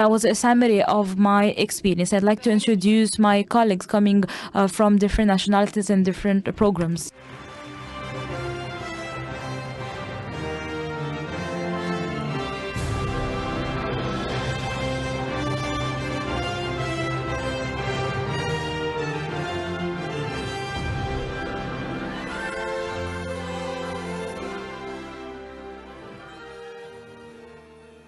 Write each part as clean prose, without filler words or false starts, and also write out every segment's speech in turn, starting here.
That was a summary of my experience. I'd like to introduce my colleagues coming from different nationalities and different programs.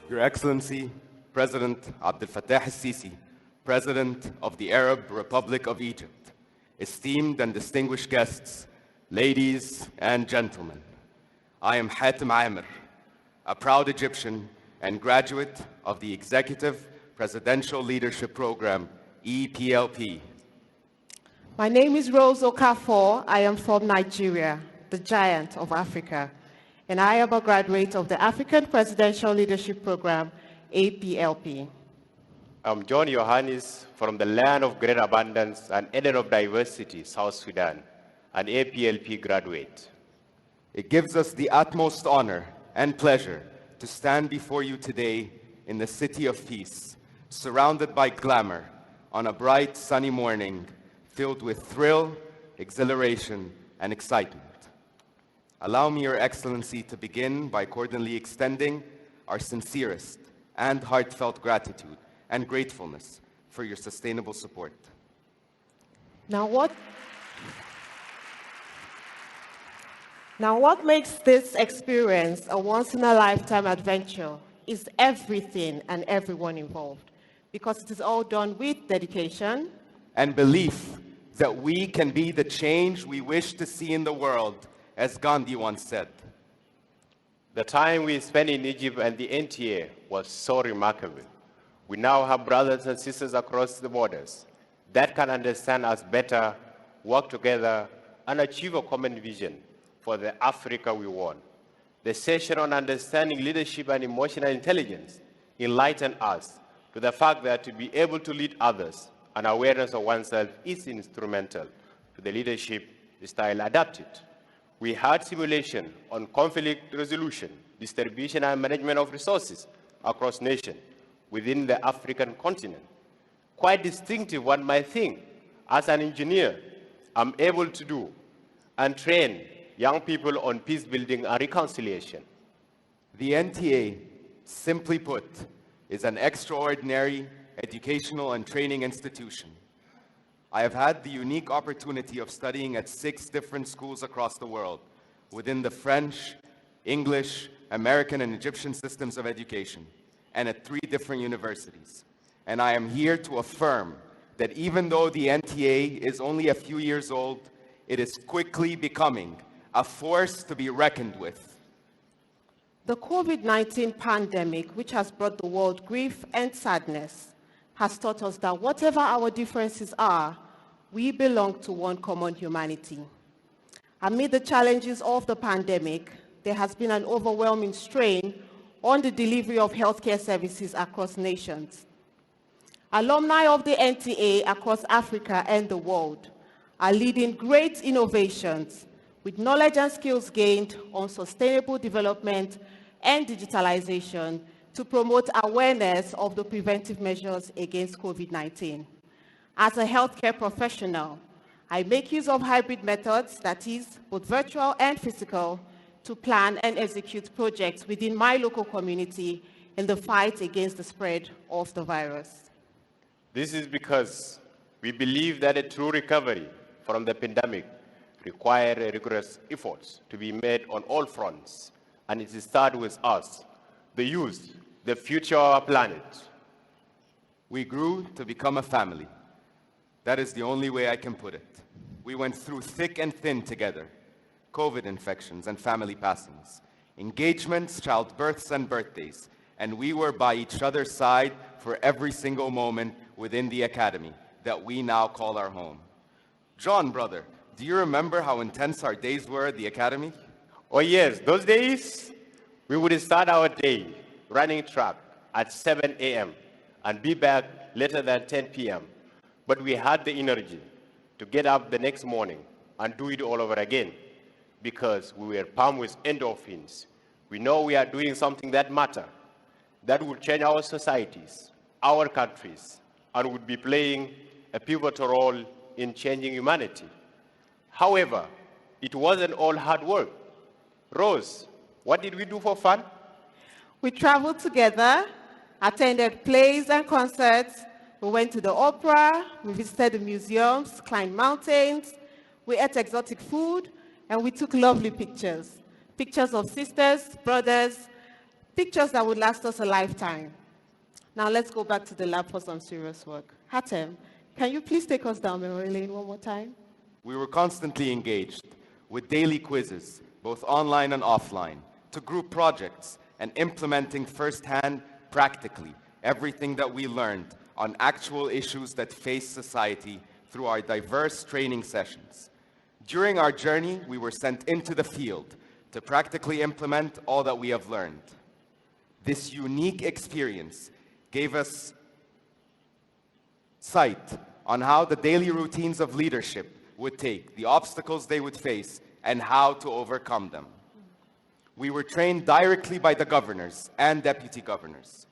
Your Excellency, President Abdel Fattah al-Sisi, President of the Arab Republic of Egypt, esteemed and distinguished guests, ladies and gentlemen, I am Hatem Amr, a proud Egyptian and graduate of the Executive Presidential Leadership Program, EPLP. My name is Rose Okafor. I am from Nigeria, the giant of Africa, and I am a graduate of the African Presidential Leadership Program, APLP. I'm John Yohannes from the land of great abundance and Eden of diversity, South Sudan, an APLP graduate. It gives us the utmost honor and pleasure to stand before you today in the city of peace, surrounded by glamour on a bright sunny morning filled with thrill, exhilaration, and excitement. Allow me, Your Excellency, to begin by cordially extending our sincerest and heartfelt gratitude and gratefulness for your sustainable support. Now what makes this experience a once-in-a-lifetime adventure is everything and everyone involved, because it is all done with dedication and belief that we can be the change we wish to see in the world, as Gandhi once said. The time we spent in Egypt and the NTA was so remarkable. We now have brothers and sisters across the borders that can understand us better, work together, and achieve a common vision for the Africa we want. The session on understanding leadership and emotional intelligence enlightened us to the fact that to be able to lead others and awareness of oneself is instrumental to the leadership style adapted. We had simulation on conflict resolution, distribution and management of resources across nations within the African continent. Quite distinctive, one might think. As an engineer, I'm able to do and train young people on peace building and reconciliation. The NTA, simply put, is an extraordinary educational and training institution. I have had the unique opportunity of studying at 6 different schools across the world within the French, English, American, and Egyptian systems of education, and at 3 different universities. And I am here to affirm that even though the NTA is only a few years old, it is quickly becoming a force to be reckoned with. The COVID-19 pandemic, which has brought the world grief and sadness, has taught us that whatever our differences are, we belong to one common humanity. Amid the challenges of the pandemic, there has been an overwhelming strain on the delivery of healthcare services across nations. Alumni of the NTA across Africa and the world are leading great innovations with knowledge and skills gained on sustainable development and digitalization to promote awareness of the preventive measures against COVID-19. As a healthcare professional, I make use of hybrid methods, that is, both virtual and physical, to plan and execute projects within my local community in the fight against the spread of the virus. This is because we believe that a true recovery from the pandemic requires rigorous efforts to be made on all fronts, and it starts with us, the youth, the future of our planet. We grew to become a family. That is the only way I can put it. We went through thick and thin together, COVID infections and family passings, engagements, childbirths, and birthdays, and we were by each other's side for every single moment within the academy that we now call our home. John, brother, do you remember how intense our days were at the academy? Oh yes, those days, we would start our day running track at 7 a.m. and be back later than 10 p.m. But we had the energy to get up the next morning and do it all over again because we were pumped with endorphins. We know we are doing something that matters, that will change our societies, our countries and would be playing a pivotal role in changing humanity. However, it wasn't all hard work. Rose, what did we do for fun? We traveled together, attended plays and concerts. We went to the opera, we visited the museums, climbed mountains, we ate exotic food, and we took lovely pictures. Pictures of sisters, brothers, pictures that would last us a lifetime. Now let's go back to the lab for some serious work. Hatem, can you please take us down memory lane one more time? We were constantly engaged with daily quizzes, both online and offline, to group projects, and implementing firsthand, practically, everything that we learned on actual issues that face society through our diverse training sessions. During our journey, we were sent into the field to practically implement all that we have learned. This unique experience gave us sight on how the daily routines of leadership would take, the obstacles they would face, and how to overcome them. We were trained directly by the governors and deputy governors.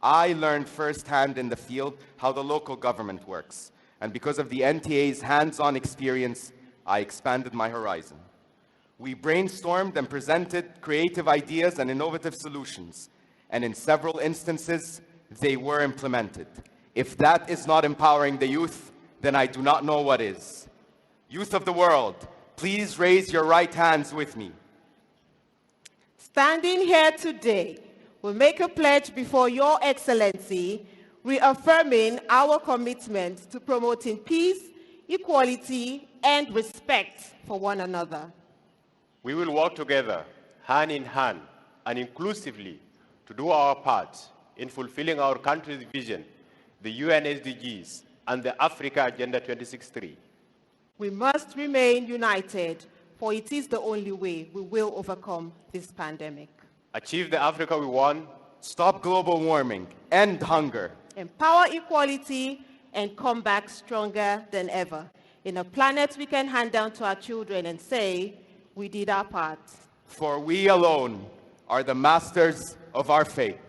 I learned firsthand in the field how the local government works, and because of the NTA's hands-on experience, I expanded my horizon. We brainstormed and presented creative ideas and innovative solutions, and in several instances, they were implemented. If that is not empowering the youth, then I do not know what is. Youth of the world, please raise your right hands with me. Standing here today, we make a pledge before Your Excellency, reaffirming our commitment to promoting peace, equality, and respect for one another. We will work together, hand in hand, and inclusively to do our part in fulfilling our country's vision, the UN SDGs, and the Africa Agenda 2063. We must remain united, for it is the only way we will overcome this pandemic. Achieve the Africa we want. Stop global warming, end hunger. Empower equality, and come back stronger than ever. In a planet we can hand down to our children and say, we did our part. For we alone are the masters of our fate.